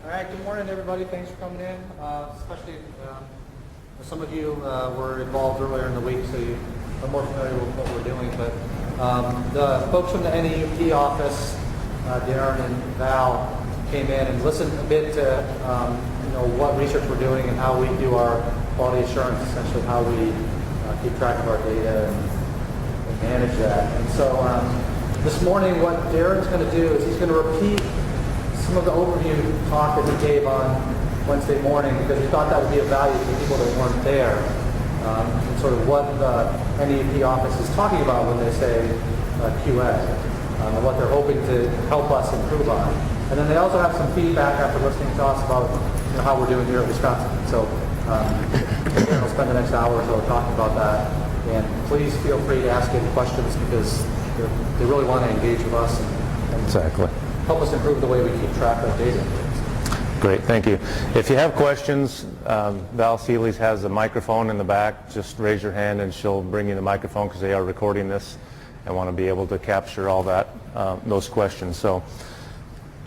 All right, good morning, everybody. Thanks for coming in, especially some of you were involved earlier in the week, so you are more familiar with what we're doing. But the folks from the NEUP office, Darren and Val, came in and listened a bit to what research we're doing and how we do our quality assurance, essentially how we keep track of our data and manage that. And so this morning, what Darren's going to do is he's going to repeat some of the overview talk that he gave on Wednesday morning, because we thought that would be of value to people that weren't there, and sort of what the NEUP office is talking about when they say QA, and what they're hoping to help us improve on. And then they also have some feedback after listening to us about how we're doing here at Wisconsin. So we'll spend the next hour or so talking about that. And please feel free to ask any questions, because they really want to engage with us and exactly help us improve the way we keep track of data. Great, thank you. If you have questions, Val Seeley's has a microphone in the back. Just raise your hand and she'll bring you the microphone, because they are recording this and want to be able to capture all that, those questions. So,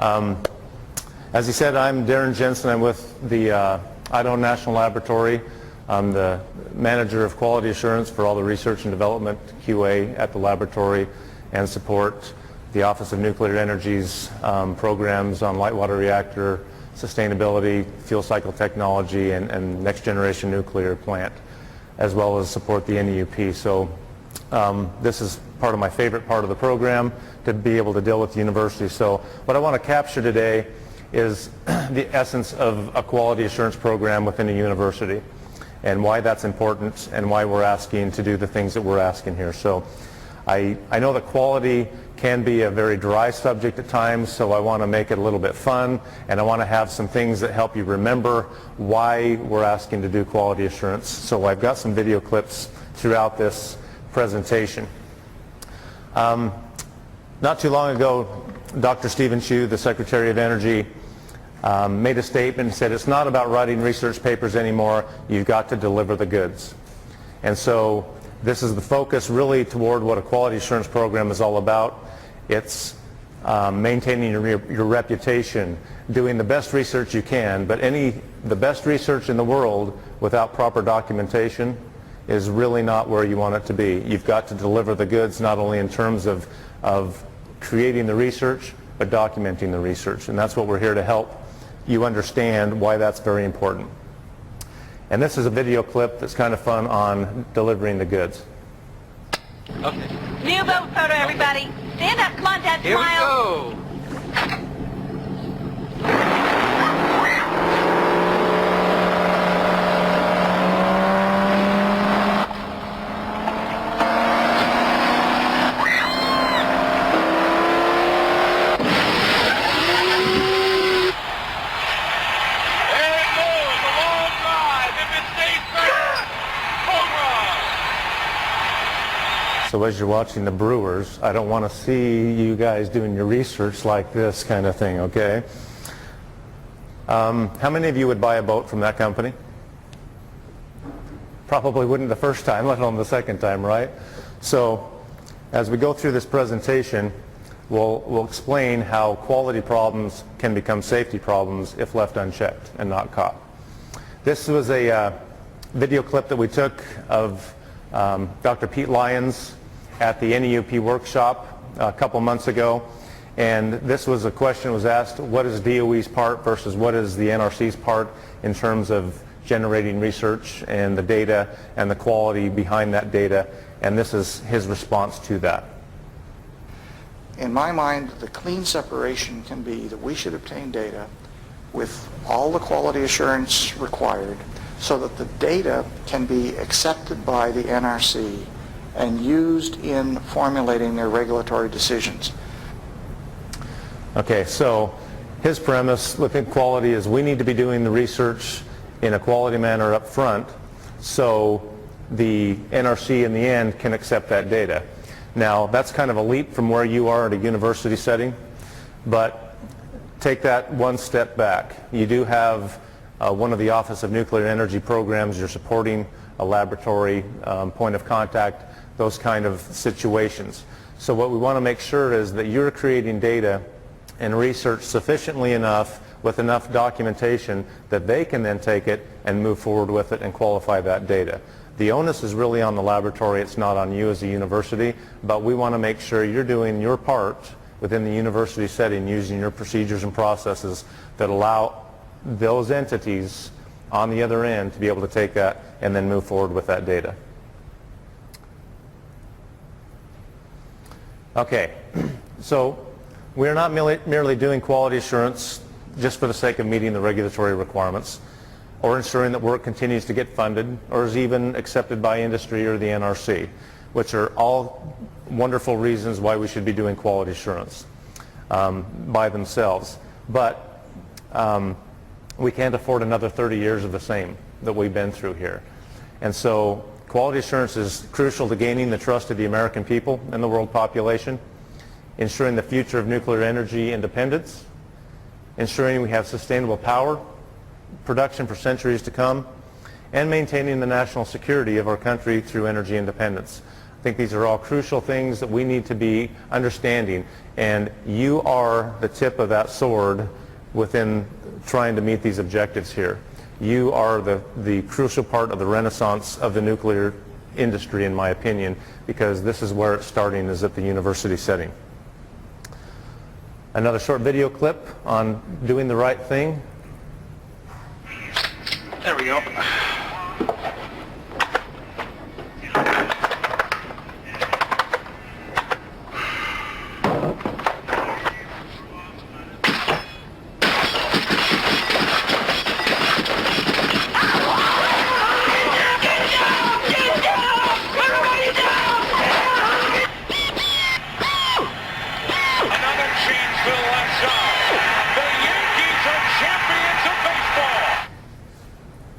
as he said, I'm Darren Jensen. I'm with the Idaho National Laboratory. I'm the manager of quality assurance for all the research and development QA at the laboratory, and support the Office of Nuclear Energy's programs on light water reactor sustainability, fuel cycle technology, and next generation nuclear plant, as well as support the NEUP. So this is part of my favorite part of the program, to be able to deal with the university. So what I want to capture today is the essence of a quality assurance program within a university, and why that's important, and why we're asking to do the things that we're asking here. So I know that quality can be a very dry subject at times, so I want to make it a little bit fun, and I want to have some things that help you remember why we're asking to do quality assurance. So I've got some video clips throughout this presentation. Not too long ago, Dr. Stephen Chu, the Secretary of Energy, made a statement and said, it's not about writing research papers anymore, you've got to deliver the goods. And so this is the focus really toward what a quality assurance program is all about. It's maintaining your reputation, doing the best research you can, but the best research in the world without proper documentation is really not where you want it to be. You've got to deliver the goods, not only in terms of creating the research, but documenting the research. And that's what we're here to help you understand why that's very important. And this is a video clip that's kind of fun on delivering the goods. Okay. New boat photo, everybody. Stand up, come on, Dad, Here smile. we go. So as you're watching the Brewers, I don't want to see you guys doing your research like this kind of thing, okay? How many of you would buy a boat from that company? Probably wouldn't the first time, let alone the second time, right? So as we go through this presentation, we'll explain how quality problems can become safety problems if left unchecked and not caught. This was a video clip that we took of Dr. Pete Lyons at the NEUP workshop a couple months ago, and this was a question was asked, what is DOE's part versus what is the NRC's part in terms of generating research and the data and the quality behind that data, and this is his response to that. In my mind, the clean separation can be that we should obtain data with all the quality assurance required, so that the data can be accepted by the NRC and used in formulating their regulatory decisions. Okay, so his premise within quality is we need to be doing the research in a quality manner up front, so the NRC in the end can accept that data. Now, that's kind of a leap from where you are at a university setting, but take that one step back. You do have one of the Office of Nuclear Energy programs, you're supporting a laboratory, point of contact, those kind of situations. So what we want to make sure is that you're creating data and research sufficiently enough with enough documentation that they can then take it and move forward with it and qualify that data. The onus is really on the laboratory, it's not on you as a university, but we want to make sure you're doing your part within the university setting using your procedures and processes that allow those entities on the other end to be able to take that and then move forward with that data. Okay, so we're not merely doing quality assurance just for the sake of meeting the regulatory requirements or ensuring that work continues to get funded or is even accepted by industry or the NRC, which are all wonderful reasons why we should be doing quality assurance by themselves. But we can't afford another 30 years of the same that we've been through here. And so quality assurance is crucial to gaining the trust of the American people and the world population, ensuring the future of nuclear energy independence, ensuring we have sustainable power production for centuries to come, and maintaining the national security of our country through energy independence. I think these are all crucial things that we need to be understanding, and you are the tip of that sword within trying to meet these objectives here. You are the crucial part of the renaissance of the nuclear industry, in my opinion, because this is where it's starting, is at the university setting. Another short video clip on doing the right thing. There we go.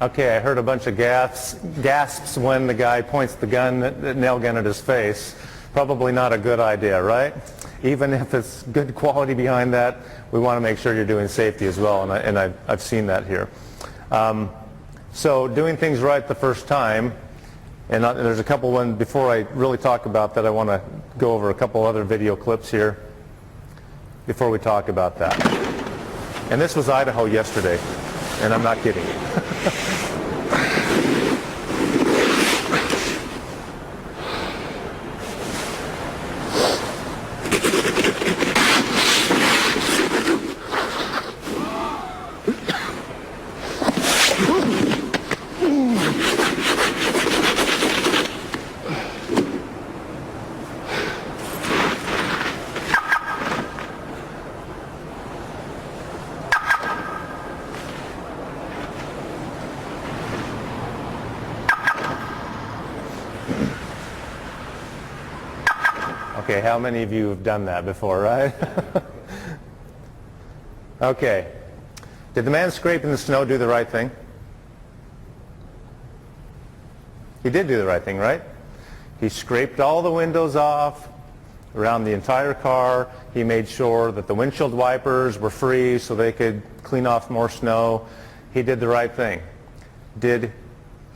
Okay, I heard a bunch of gasps when the guy points the nail gun at his face. Probably not a good idea, right? Even if it's good quality behind that, we want to make sure you're doing safety as well, and I've seen that here. So doing things right the first time, and there's a couple ones before I really talk about that. I want to go over a couple other video clips here before we talk about that. And this was Idaho yesterday, and I'm not kidding. Okay, how many of you have done that before, right? Okay. Did the man scraping the snow do the right thing? He did do the right thing, right? He scraped all the windows off around the entire car. He made sure that the windshield wipers were free so they could clean off more snow. He did the right thing. Did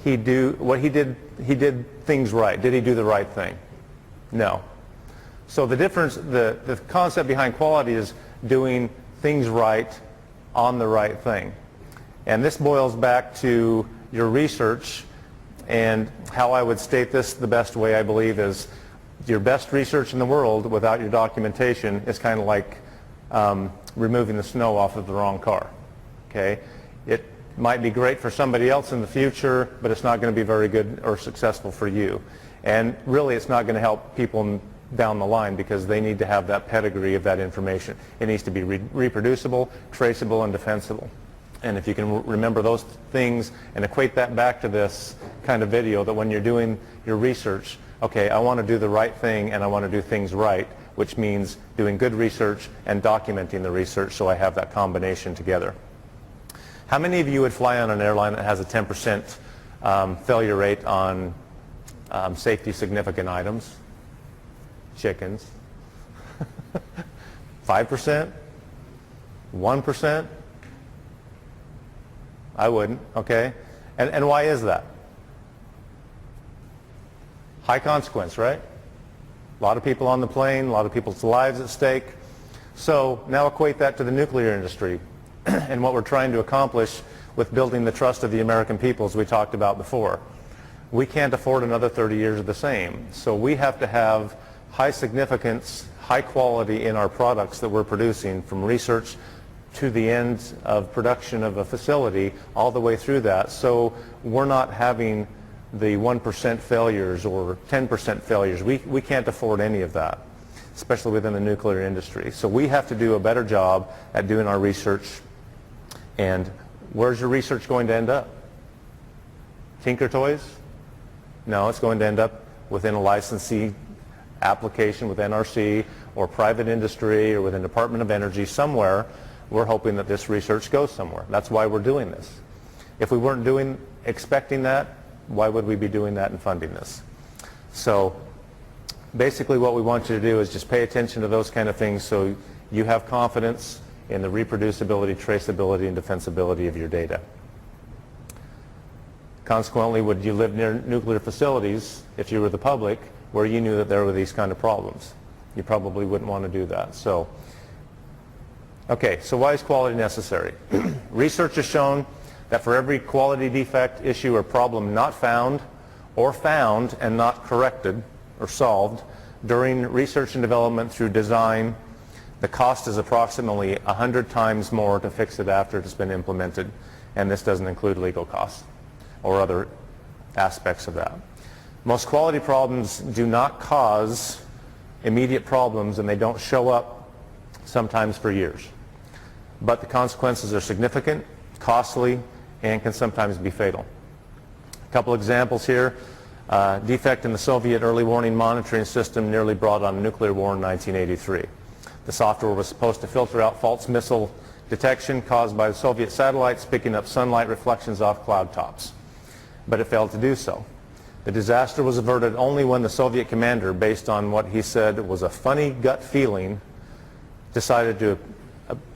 he do what he did? He did things right. Did he do the right thing? No. So the difference, the concept behind quality is doing things right on the right thing. And this boils back to your research, and how I would state this the best way, I believe, is your best research in the world without your documentation is kind of like removing the snow off of the wrong car. Okay? It might be great for somebody else in the future, but it's not going to be very good or successful for you. And really, it's not going to help people down the line, because they need to have that pedigree of that information. It needs to be reproducible, traceable, and defensible. And if you can remember those things and equate that back to this kind of video, that when you're doing your research, okay, I want to do the right thing and I want to do things right, which means doing good research and documenting the research, so I have that combination together. How many of you would fly on an airline that has a 10% failure rate on safety significant items? Chickens. 5%? 1%? I wouldn't, okay? And why is that? High consequence, right? A lot of people on the plane, a lot of people's lives at stake. So now equate that to the nuclear industry. and what we're trying to accomplish with building the trust of the American people, as we talked about before. We can't afford another 30 years of the same. So we have to have high significance, high quality in our products that we're producing, from research to the end of production of a facility, all the way through that. So we're not having the 1% failures or 10% failures. We can't afford any of that, especially within the nuclear industry. So we have to do a better job at doing our research. And where's your research going to end up? Tinker Toys? No, it's going to end up within a licensee application with NRC or private industry or within Department of Energy somewhere. We're hoping that this research goes somewhere. That's why we're doing this. If we weren't expecting that, why would we be doing that and funding this? So basically what we want you to do is just pay attention to those kind of things so you have confidence in the reproducibility, traceability, and defensibility of your data. Consequently, would you live near nuclear facilities if you were the public where you knew that there were these kind of problems? You probably wouldn't want to do that. So, okay, so why is quality necessary? Research has shown that for every quality defect, issue, or problem not found, or found and not corrected or solved during research and development through design, the cost is approximately 100 times more to fix it after it's been implemented, and this doesn't include legal costs or other aspects of that. Most quality problems do not cause immediate problems, and they don't show up sometimes for years. But the consequences are significant, costly, and can sometimes be fatal. A couple examples here. Defect in the Soviet early warning monitoring system nearly brought on a nuclear war in 1983. The software was supposed to filter out false missile detection caused by the Soviet satellites picking up sunlight reflections off cloud tops, but it failed to do so. The disaster was averted only when the Soviet commander, based on what he said was a funny gut feeling, decided to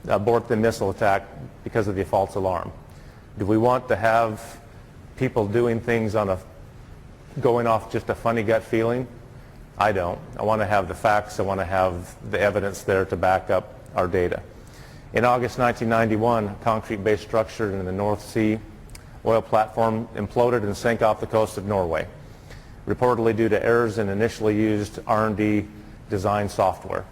abort the missile attack because of the false alarm. Do we want to have people doing things going off just a funny gut feeling? I don't. I want to have the facts. I want to have the evidence there to back up our data. In August 1991, a concrete-based structure in the North Sea oil platform imploded and sank off the coast of Norway, reportedly due to errors in initially used R&D design software.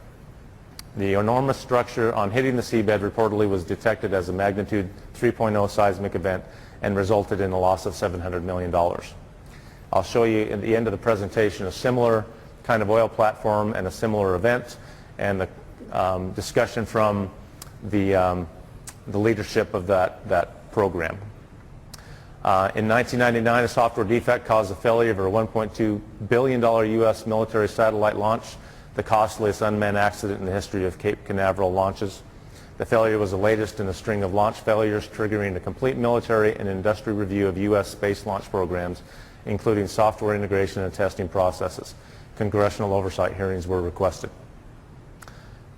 The enormous structure on hitting the seabed reportedly was detected as a magnitude 3.0 seismic event and resulted in a loss of $700 million. I'll show you at the end of the presentation a similar kind of oil platform and a similar event, and the discussion from the leadership of that program. In 1999, a software defect caused the failure of a $1.2 billion U.S. military satellite launch, the costliest unmanned accident in the history of Cape Canaveral launches. The failure was the latest in a string of launch failures, triggering a complete military and industry review of U.S. space launch programs, including software integration and testing processes. Congressional oversight hearings were requested.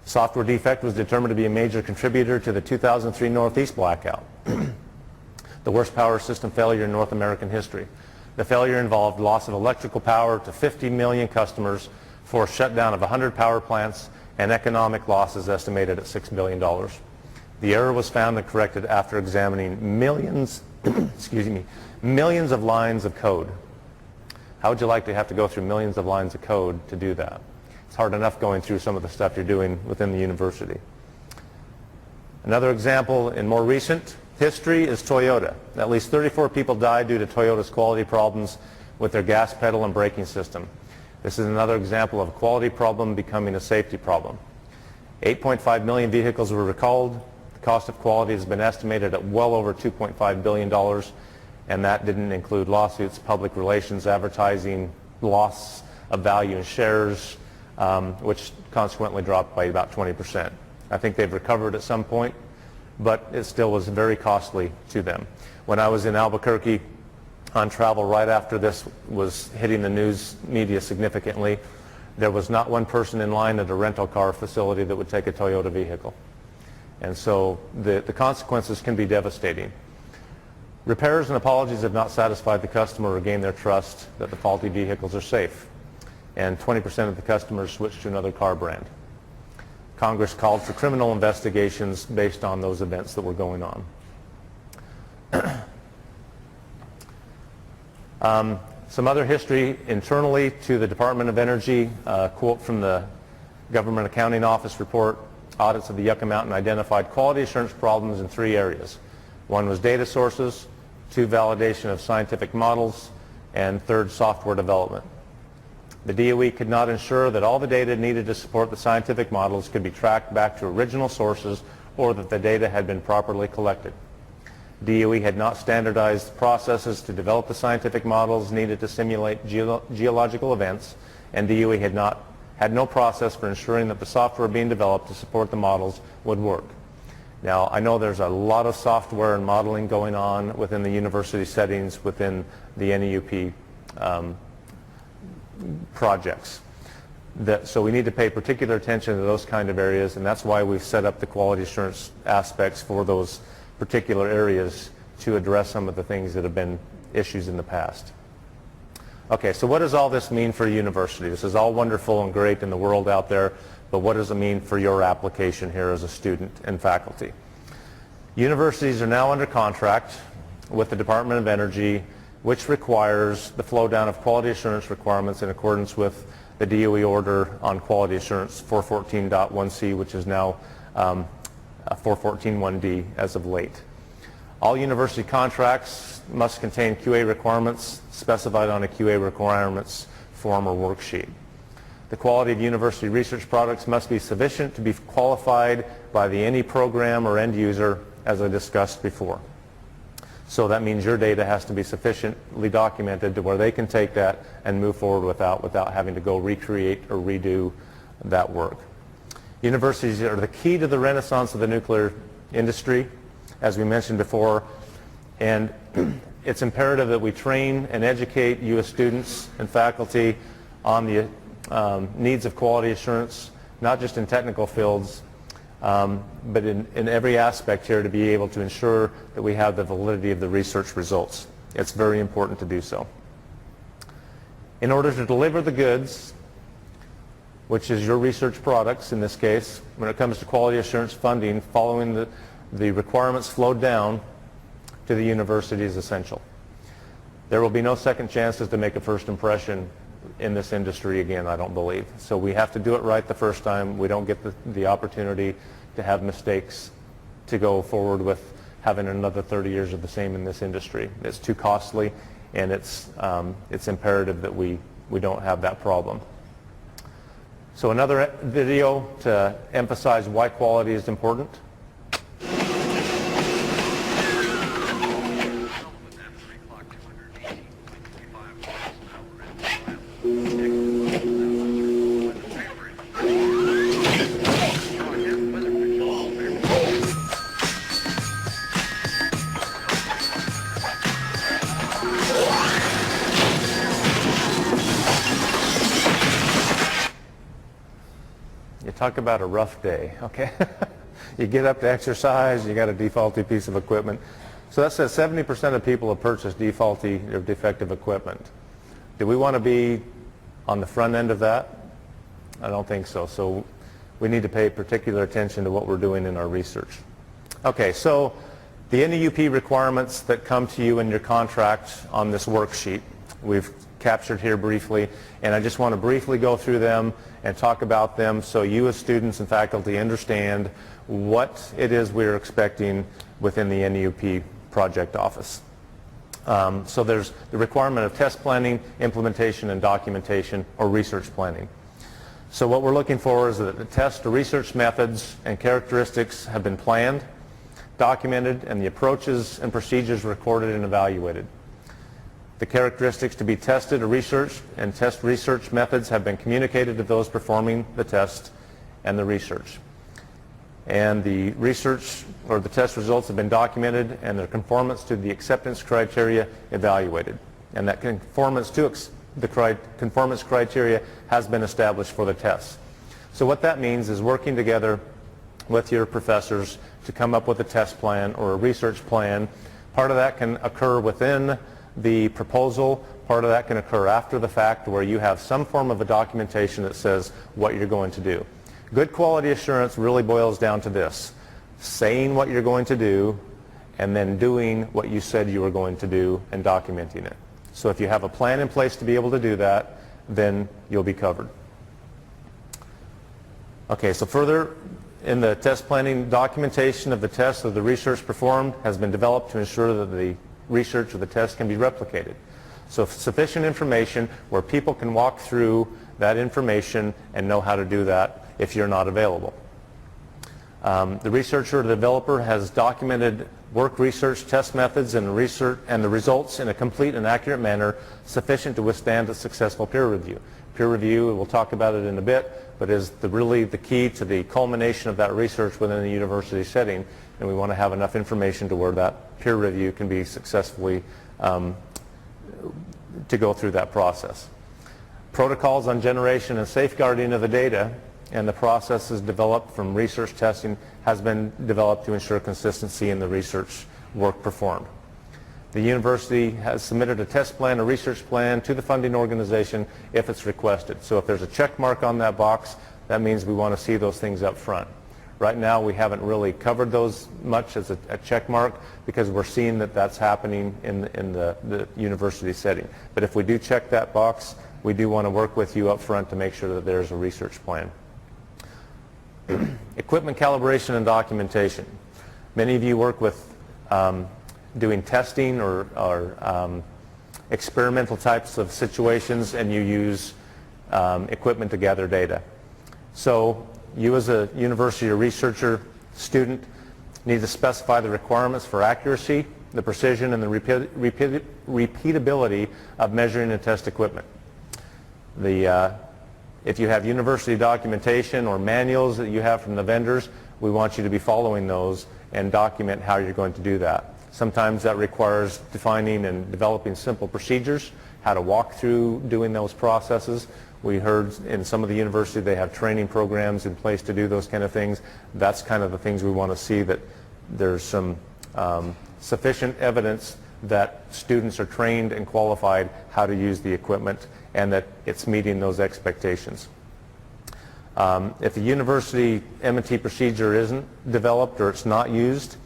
Software defect was determined to be a major contributor to the 2003 Northeast blackout, the worst power system failure in North American history. The failure involved loss of electrical power to 50 million customers, forced shutdown of 100 power plants, and economic losses estimated at $6 billion. The error was found and corrected after examining millions, millions of lines of code. How would you like to have to go through millions of lines of code to do that? It's hard enough going through some of the stuff you're doing within the university. Another example in more recent history is Toyota. At least 34 people died due to Toyota's quality problems with their gas pedal and braking system. This is another example of a quality problem becoming a safety problem. 8.5 million vehicles were recalled. The cost of quality has been estimated at well over $2.5 billion, and that didn't include lawsuits, public relations, advertising, loss of value in shares, which consequently dropped by about 20%. I think they've recovered at some point, but it still was very costly to them. When I was in Albuquerque on travel right after this was hitting the news media significantly, there was not one person in line at a rental car facility that would take a Toyota vehicle. And so the consequences can be devastating. Repairs and apologies have not satisfied the customer or gained their trust that the faulty vehicles are safe. And 20% of the customers switched to another car brand. Congress called for criminal investigations based on those events that were going on. Some other history internally to the Department of Energy, quote from the Government Accounting Office report, audits of the Yucca Mountain identified quality assurance problems in 3 areas. 1 was data sources, 2, validation of scientific models, and 3rd, software development. The DOE could not ensure that all the data needed to support the scientific models could be tracked back to original sources or that the data had been properly collected. DOE had not standardized processes to develop the scientific models needed to simulate geological events, and DOE had no process for ensuring that the software being developed to support the models would work. Now, I know there's a lot of software and modeling going on within the university settings within the NEUP projects. So we need to pay particular attention to those kind of areas, and that's why we've set up the quality assurance aspects for those particular areas to address some of the things that have been issues in the past. Okay, so what does all this mean for a university? This is all wonderful and great in the world out there, but what does it mean for your application here as a student and faculty? Universities are now under contract with the Department of Energy, which requires the flow down of quality assurance requirements in accordance with the DOE order on quality assurance 414.1c, which is now 414.1d as of late. All university contracts must contain QA requirements specified on a QA requirements form or worksheet. The quality of university research products must be sufficient to be qualified by the any program or end user, as I discussed before. So that means your data has to be sufficiently documented to where they can take that and move forward without having to go recreate or redo that work. Universities are the key to the renaissance of the nuclear industry, as we mentioned before, and it's imperative that we train and educate you as students and faculty on the needs of quality assurance, not just in technical fields, but in every aspect here to be able to ensure that we have the validity of the research results. It's very important to do so. In order to deliver the goods, which is your research products in this case, when it comes to quality assurance funding, following the requirements flowed down to the university is essential. There will be no second chances to make a first impression in this industry again, I don't believe. So we have to do it right the first time. We don't get the opportunity to have mistakes to go forward with having another 30 years of the same in this industry. It's too costly, and it's imperative that we don't have that problem. So another video to emphasize why quality is important. Talk about a rough day, okay? You get up to exercise, you got a defaulty piece of equipment. So that says 70% of people have purchased defaulty or defective equipment. Do we want to be on the front end of that? I don't think so. So we need to pay particular attention to what we're doing in our research. Okay, so the NEUP requirements that come to you in your contract on this worksheet, we've captured here briefly, and I just want to briefly go through them and talk about them so you as students and faculty understand what it is we're expecting within the NEUP project office. So there's the requirement of test planning, implementation, and documentation, or research planning. So what we're looking for is that the test or research methods and characteristics have been planned, documented, and the approaches and procedures recorded and evaluated. The characteristics to be tested or researched and test research methods have been communicated to those performing the test and the research. And the research or the test results have been documented and their conformance to the acceptance criteria evaluated. And that conformance to the conformance criteria has been established for the tests. So what that means is working together with your professors to come up with a test plan or a research plan. Part of that can occur within the proposal. Part of that can occur after the fact where you have some form of a documentation that says what you're going to do. Good quality assurance really boils down to this: saying what you're going to do and then doing what you said you were going to do and documenting it. So if you have a plan in place to be able to do that, then you'll be covered. Okay, so further in the test planning, documentation of the test or the research performed has been developed to ensure that the research or the test can be replicated. So sufficient information where people can walk through that information and know how to do that if you're not available. The researcher or the developer has documented work research test methods and the results in a complete and accurate manner sufficient to withstand a successful peer review. Peer review, we'll talk about it in a bit, but is really the key to the culmination of that research within a university setting, and we want to have enough information to where that peer review can be successfully to go through that process. Protocols on generation and safeguarding of the data and the processes developed from research testing has been developed to ensure consistency in the research work performed. The university has submitted a test plan, a research plan to the funding organization if it's requested. So if there's a check mark on that box, that means we want to see those things up front. Right now we haven't really covered those much as a check mark because we're seeing that that's happening in the university setting. But if we do check that box, we do want to work with you up front to make sure that there's a research plan. Equipment calibration and documentation. Many of you work with doing testing or experimental types of situations, and you use equipment to gather data. So you as a university or researcher student need to specify the requirements for accuracy, the precision, and the repeatability of measuring and test equipment. If you have university documentation or manuals that you have from the vendors, we want you to be following those and document how you're going to do that. Sometimes that requires defining and developing simple procedures, how to walk through doing those processes. We heard in some of the universities they have training programs in place to do those kind of things. That's kind of the things we want to see, that there's some sufficient evidence that students are trained and qualified how to use the equipment and that it's meeting those expectations. If the university M&T procedure isn't developed or it's not used,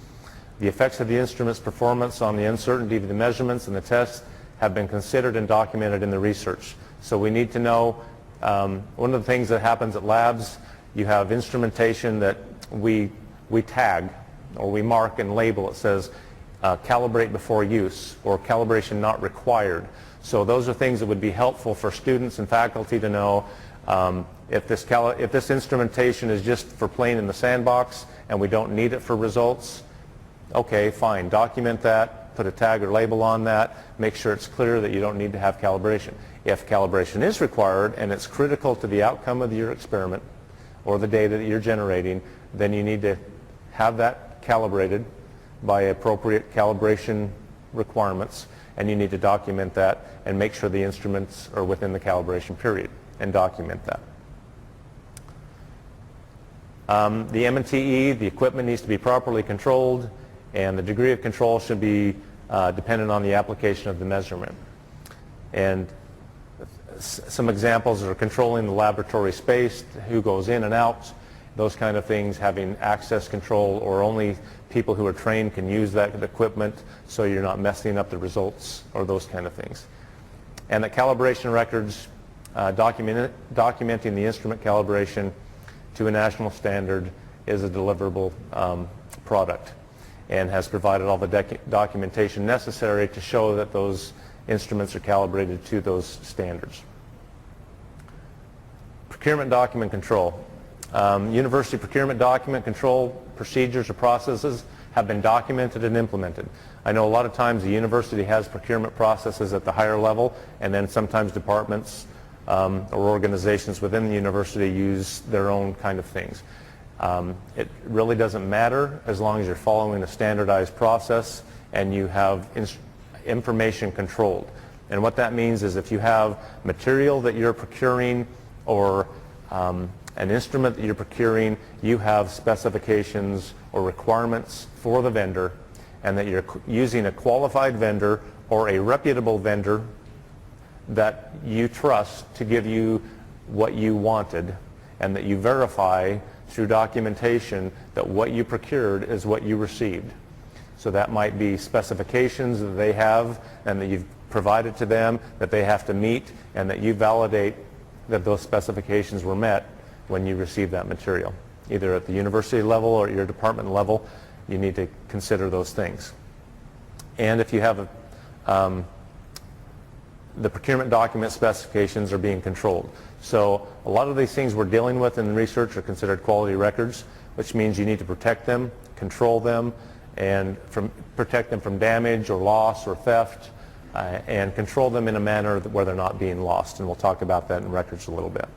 the effects of the instrument's performance on the uncertainty of the measurements and the tests have been considered and documented in the research. So we need to know, one of the things that happens at labs, you have instrumentation that we tag or we mark and label. It says calibrate before use or calibration not required. So those are things that would be helpful for students and faculty to know. If this instrumentation is just for playing in the sandbox and we don't need it for results, okay, fine, document that, put a tag or label on that, make sure it's clear that you don't need to have calibration. If calibration is required and it's critical to the outcome of your experiment or the data that you're generating, then you need to have that calibrated by appropriate calibration requirements, and you need to document that and make sure the instruments are within the calibration period and document that. The M&TE, the equipment needs to be properly controlled, and the degree of control should be dependent on the application of the measurement. And some examples are controlling the laboratory space, who goes in and out, those kind of things, having access control, or only people who are trained can use that equipment so you're not messing up the results, or those kind of things. And the calibration records, documenting the instrument calibration to a national standard is a deliverable product and has provided all the documentation necessary to show that those instruments are calibrated to those standards. Procurement document control. University procurement document control procedures or processes have been documented and implemented. I know a lot of times the university has procurement processes at the higher level, and then sometimes departments or organizations within the university use their own kind of things. It really doesn't matter as long as you're following a standardized process and you have information controlled. And what that means is if you have material that you're procuring or an instrument that you're procuring, you have specifications or requirements for the vendor, and that you're using a qualified vendor or a reputable vendor that you trust to give you what you wanted, and that you verify through documentation that what you procured is what you received. So that might be specifications that they have and that you've provided to them that they have to meet, and that you validate that those specifications were met when you receive that material. Either at the university level or at your department level, you need to consider those things. And if you have the procurement document specifications are being controlled. So a lot of these things we're dealing with in research are considered quality records, which means you need to protect them, control them, and protect them from damage or loss or theft, and control them in a manner where they're not being lost. And we'll talk about that in records a little bit.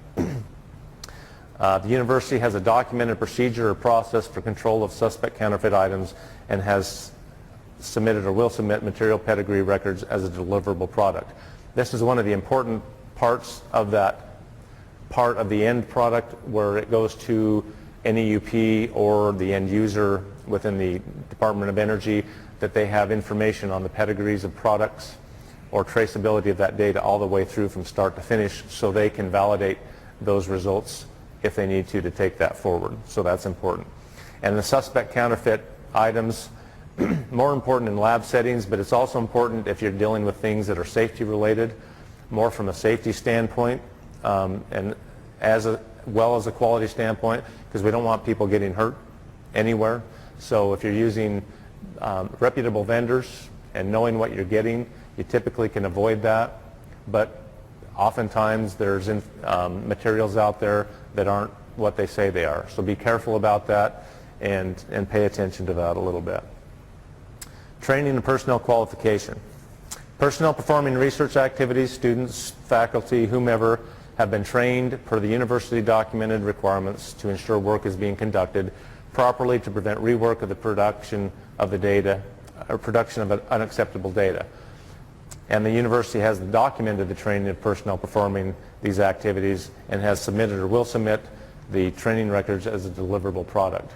The university has a documented procedure or process for control of suspect counterfeit items and has submitted or will submit material pedigree records as a deliverable product. This is one of the important parts of that part of the end product where it goes to NEUP or the end user within the Department of Energy, that they have information on the pedigrees of products or traceability of that data all the way through from start to finish, so they can validate those results if they need to take that forward. So that's important. And the suspect counterfeit items, more important in lab settings, but it's also important if you're dealing with things that are safety related, more from a safety standpoint, and well as a quality standpoint, because we don't want people getting hurt anywhere. So if you're using reputable vendors and knowing what you're getting, you typically can avoid that. But oftentimes there's materials out there that aren't what they say they are. So be careful about that and pay attention to that a little bit. Training and personnel qualification. Personnel performing research activities, students, faculty, whomever, have been trained per the university documented requirements to ensure work is being conducted properly to prevent rework of the production of the data or production of unacceptable data. And the university has documented the training of personnel performing these activities and has submitted or will submit the training records as a deliverable product.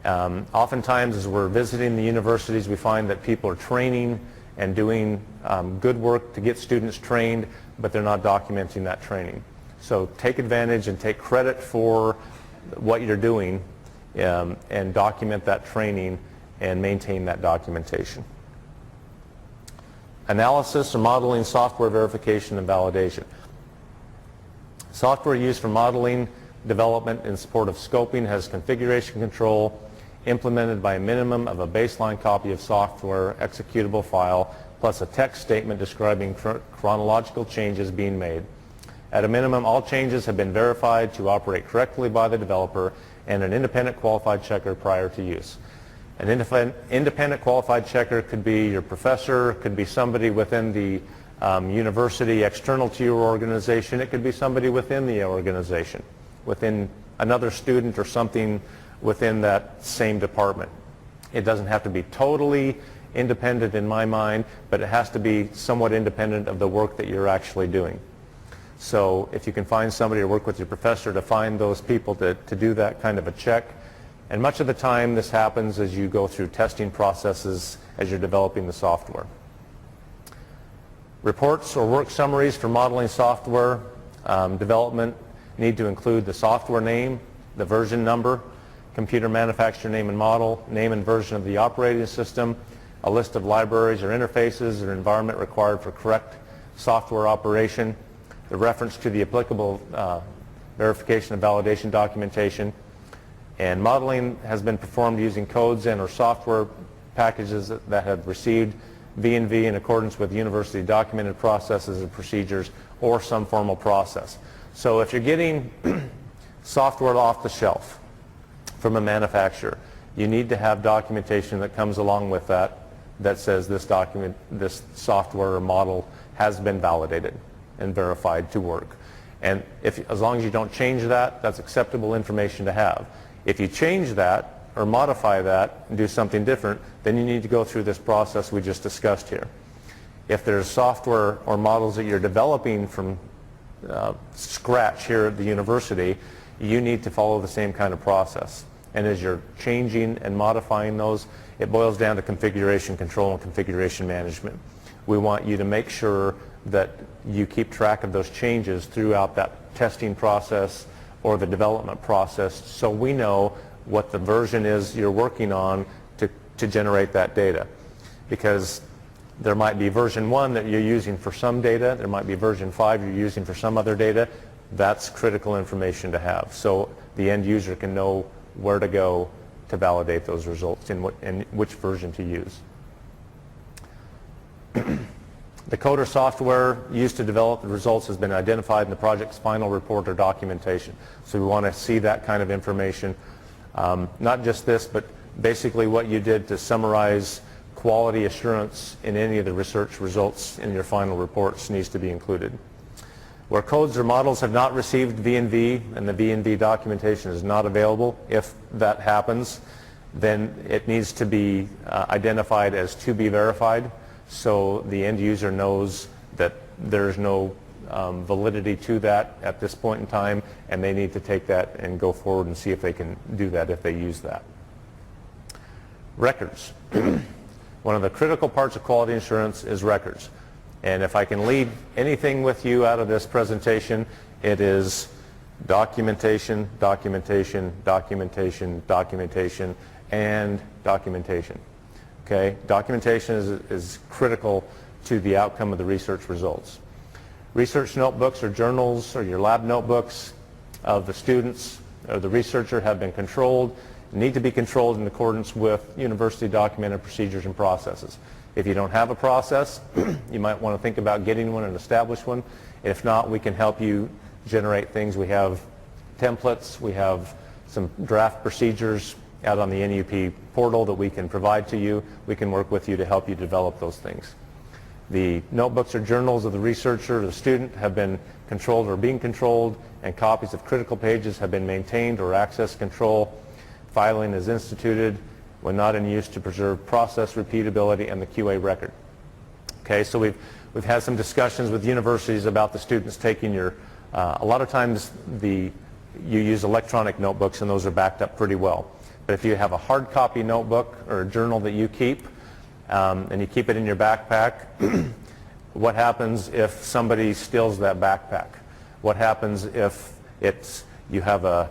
Oftentimes as we're visiting the universities, we find that people are training and doing good work to get students trained, but they're not documenting that training. So take advantage and take credit for what you're doing, and document that training and maintain that documentation. Analysis or modeling software verification and validation. Software used for modeling development in support of scoping has configuration control implemented by a minimum of a baseline copy of software executable file plus a text statement describing chronological changes being made. At a minimum, all changes have been verified to operate correctly by the developer and an independent qualified checker prior to use. An independent qualified checker could be your professor, could be somebody within the university external to your organization, it could be somebody within the organization, within another student or something within that same department. It doesn't have to be totally independent in my mind, but it has to be somewhat independent of the work that you're actually doing. So if you can find somebody or work with your professor to find those people to do that kind of a check, and much of the time this happens as you go through testing processes as you're developing the software. Reports or work summaries for modeling software development need to include the software name, the version number, computer manufacturer name and model, name and version of the operating system, a list of libraries or interfaces or environment required for correct software operation, the reference to the applicable verification and validation documentation. And modeling has been performed using codes and or software packages that have received V&V in accordance with university documented processes and procedures or some formal process. So if you're getting software off the shelf from a manufacturer, you need to have documentation that comes along with that that says this software or model has been validated and verified to work. And as long as you don't change that, that's acceptable information to have. If you change that or modify that and do something different, then you need to go through this process we just discussed here. If there's software or models that you're developing from scratch here at the university, you need to follow the same kind of process. And as you're changing and modifying those, it boils down to configuration control and configuration management. We want you to make sure that you keep track of those changes throughout that testing process or the development process, so we know what the version is you're working on to generate that data. Because there might be version 1 that you're using for some data, there might be version 5 you're using for some other data. That's critical information to have, so the end user can know where to go to validate those results and which version to use. The code or software used to develop the results has been identified in the project's final report or documentation. So we want to see that kind of information. Not just this, but basically what you did to summarize quality assurance in any of the research results in your final reports needs to be included. Where codes or models have not received V&V and the V&V documentation is not available, if that happens, then it needs to be identified as to be verified, so the end user knows that there's no validity to that at this point in time, and they need to take that and go forward and see if they can do that if they use that. Records. One of the critical parts of quality assurance is records. And if I can leave anything with you out of this presentation, it is documentation, documentation, documentation, documentation, and documentation. Okay? Documentation is critical to the outcome of the research results. Research notebooks or journals or your lab notebooks of the students or the researcher have been controlled, need to be controlled in accordance with university documented procedures and processes. If you don't have a process, you might want to think about getting one and establish one. If not, we can help you generate things. We have templates, we have some draft procedures out on the NEUP portal that we can provide to you. We can work with you to help you develop those things. The notebooks or journals of the researcher or the student have been controlled or being controlled, and copies of critical pages have been maintained or access control. Filing is instituted when not in use to preserve process repeatability and the QA record. Okay, so we've had some discussions with universities about the students taking your, a lot of times you use electronic notebooks and those are backed up pretty well. But if you have a hard copy notebook or a journal that you keep and you keep it in your backpack, what happens if somebody steals that backpack? What happens if you have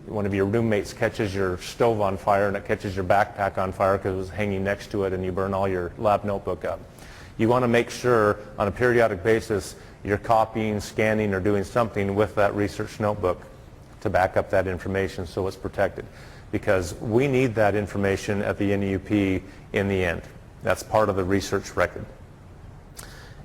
one of your roommates catches your stove on fire and it catches your backpack on fire because it was hanging next to it and you burn all your lab notebook up? You want to make sure on a periodic basis you're copying, scanning, or doing something with that research notebook to back up that information so it's protected. Because we need that information at the NEUP in the end. That's part of the research record.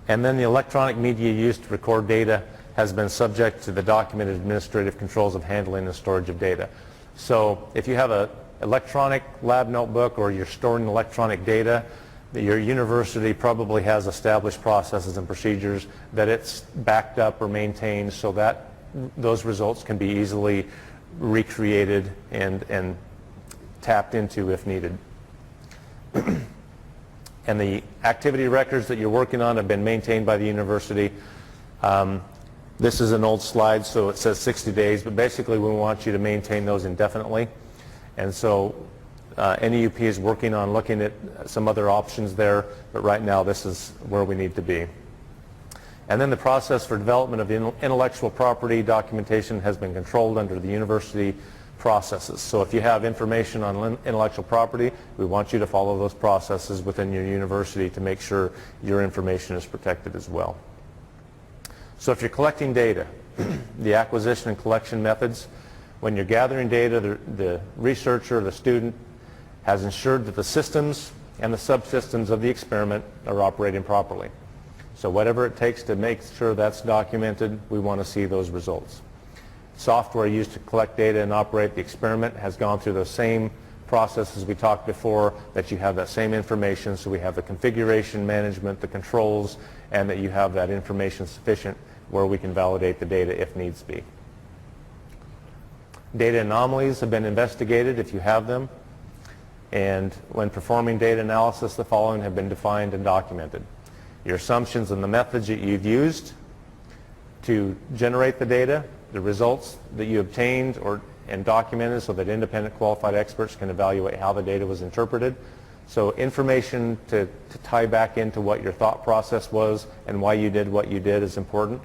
And then the electronic media used to record data has been subject to the documented administrative controls of handling and storage of data. So if you have an electronic lab notebook or you're storing electronic data, your university probably has established processes and procedures that it's backed up or maintained so that those results can be easily recreated and tapped into if needed. And the activity records that you're working on have been maintained by the university. This is an old slide, so it says 60 days, but basically we want you to maintain those indefinitely. And so NEUP is working on looking at some other options there, but right now this is where we need to be. And then the process for development of intellectual property documentation has been controlled under the university processes. So if you have information on intellectual property, we want you to follow those processes within your university to make sure your information is protected as well. So if you're collecting data, the acquisition and collection methods, when you're gathering data, the researcher or the student has ensured that the systems and the subsystems of the experiment are operating properly. So whatever it takes to make sure that's documented, we want to see those results. Software used to collect data and operate the experiment has gone through the same processes we talked before, that you have that same information, so we have the configuration management, the controls, and that you have that information sufficient where we can validate the data if needs be. Data anomalies have been investigated if you have them, and when performing data analysis, the following have been defined and documented. Your assumptions and the methods that you've used to generate the data, the results that you obtained and documented so that independent qualified experts can evaluate how the data was interpreted. So information to tie back into what your thought process was and why you did what you did is important.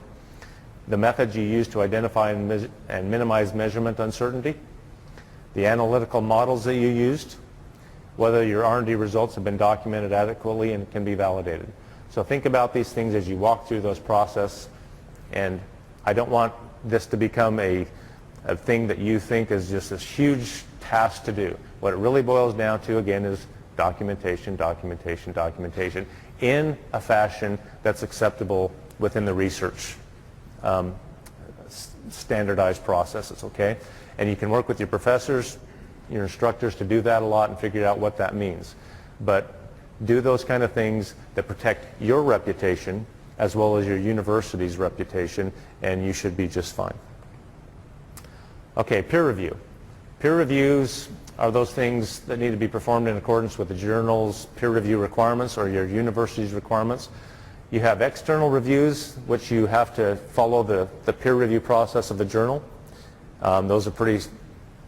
the methods you use to identify and minimize measurement uncertainty, the analytical models that you used, whether your R&D results have been documented adequately and can be validated. So think about these things as you walk through those processes, and I don't want this to become a thing that you think is just this huge task to do. What it really boils down to, again, is documentation, documentation, documentation in a fashion that's acceptable within the research standardized processes, okay? And you can work with your professors, your instructors to do that a lot and figure out what that means. But do those kind of things that protect your reputation as well as your university's reputation, and you should be just fine. Okay, peer review. Peer reviews are those things that need to be performed in accordance with the journal's peer review requirements or your university's requirements. You have external reviews, which you have to follow the peer review process of the journal. Those are pretty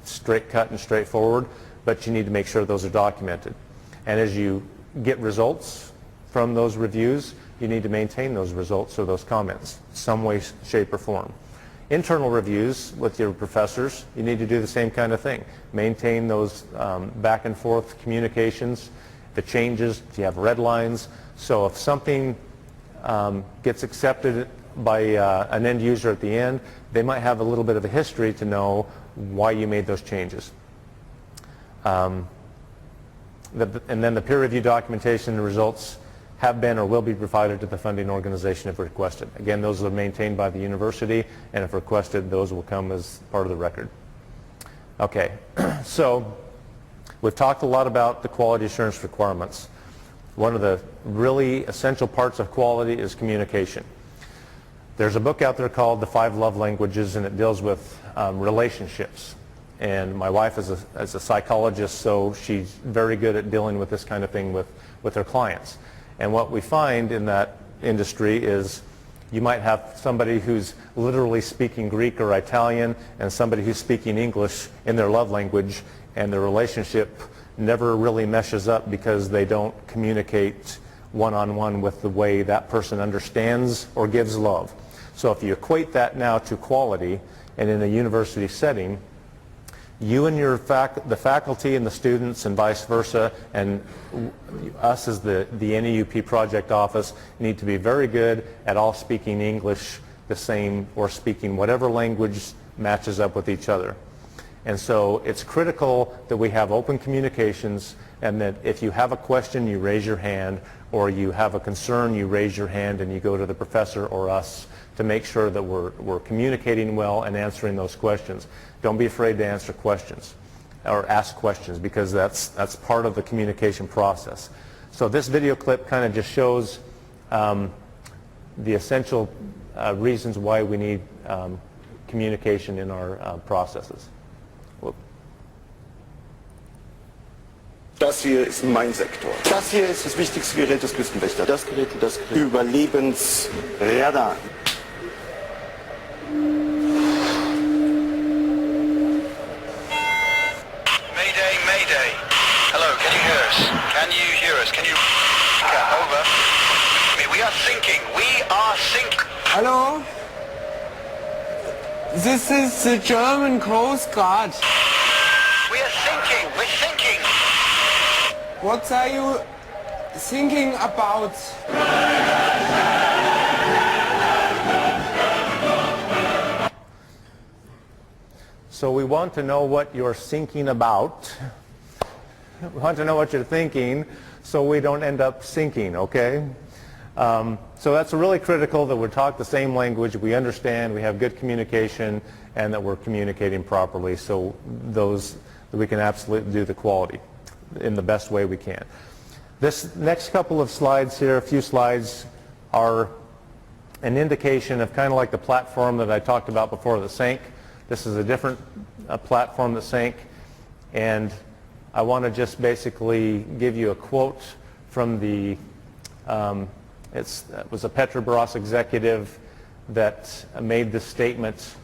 straight cut and straightforward, but you need to make sure those are documented. And as you get results from those reviews, you need to maintain those results or those comments, some way, shape, or form. Internal reviews with your professors, you need to do the same kind of thing. Maintain those back and forth communications, the changes, if you have red lines. So if something gets accepted by an end user at the end, they might have a little bit of a history to know why you made those changes. And then the peer review documentation and results have been or will be provided to the funding organization if requested. Again, those are maintained by the university, and if requested, those will come as part of the record. Okay, so we've talked a lot about the quality assurance requirements. One of the really essential parts of quality is communication. There's a book out there called The 5 Love Languages, and it deals with relationships. And my wife is a psychologist, so she's very good at dealing with this kind of thing with her clients. And what we find in that industry is you might have somebody who's literally speaking Greek or Italian and somebody who's speaking English in their love language, and the relationship never really meshes up because they don't communicate one-on-one with the way that person understands or gives love. So if you equate that now to quality, and in a university setting, you and the faculty and the students and vice versa, and us as the NEUP project office need to be very good at all speaking English the same or speaking whatever language matches up with each other. And so it's critical that we have open communications, and that if you have a question, you raise your hand, or you have a concern, you raise your hand and you go to the professor or us to make sure that we're communicating well and answering those questions. Don't be afraid to answer questions or ask questions, because that's part of the communication process. So this video clip kind of just shows the essential reasons why we need communication in our processes. Whoop. Das hier ist mein Sektor. Das hier ist das wichtigste Gerät des Küstenwächters. Das Gerät. Überlebensradar. Mayday, Mayday. Hello, can you hear us? Can you hear us? Can you... Over. We are sinking. We are sinking. Hello? This is the German Coast Guard. We are sinking. We're sinking. What are you thinking about? So we want to know what you're thinking about. We want to know what you're thinking so we don't end up sinking, okay? So that's really critical that we talk the same language, we understand, we have good communication, and that we're communicating properly, so that we can absolutely do the quality in the best way we can. This next couple of slides here, a few slides, are an indication of kind of like the platform that I talked about before, the SANC. This is a different platform, the SANC, and I want to just basically give you a quote from the, it was a Petrobras executive that made this statement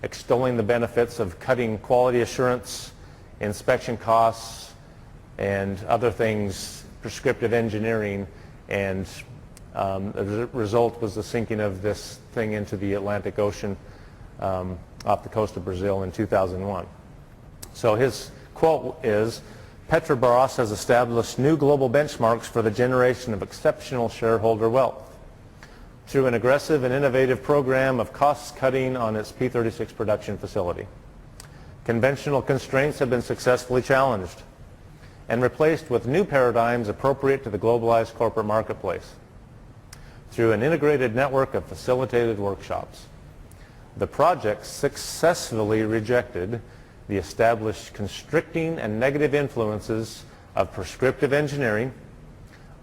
extolling the benefits of cutting quality assurance, inspection costs, and other things, prescriptive engineering, and The result was the sinking of this thing into the Atlantic Ocean off the coast of Brazil in 2001. So his quote is, "Petrobras has established new global benchmarks for the generation of exceptional shareholder wealth through an aggressive and innovative program of cost-cutting on its P-36 production facility. Conventional constraints have been successfully challenged and replaced with new paradigms appropriate to the globalized corporate marketplace. Through an integrated network of facilitated workshops, the project successfully rejected the established constricting and negative influences of prescriptive engineering,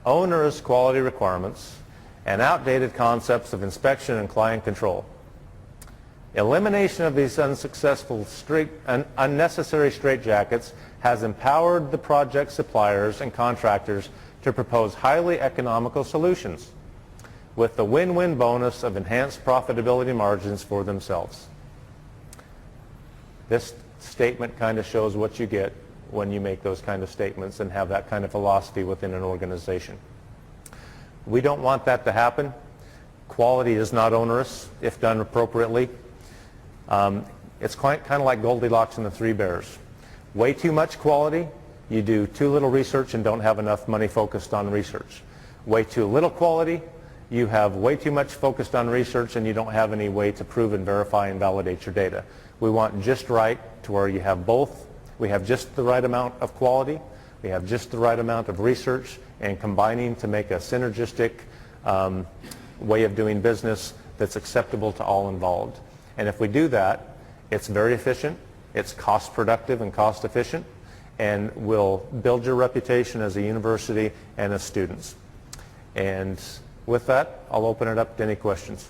onerous quality requirements, and outdated concepts of inspection and client control. Elimination of these unnecessary straitjackets has empowered the project suppliers and contractors to propose highly economical solutions with the win-win bonus of enhanced profitability margins for themselves." This statement kind of shows what you get when you make those kind of statements and have that kind of philosophy within an organization. We don't want that to happen. Quality is not onerous if done appropriately. It's kind of like Goldilocks and the Three Bears. Way too much quality, you do too little research and don't have enough money focused on research. Way too little quality, you have way too much focused on research and you don't have any way to prove and verify and validate your data. We want just right to where you have both. We have just the right amount of quality, we have just the right amount of research, and combining to make a synergistic way of doing business that's acceptable to all involved. And if we do that, it's very efficient, it's cost productive and cost efficient, and will build your reputation as a university and as students. And with that, I'll open it up to any questions.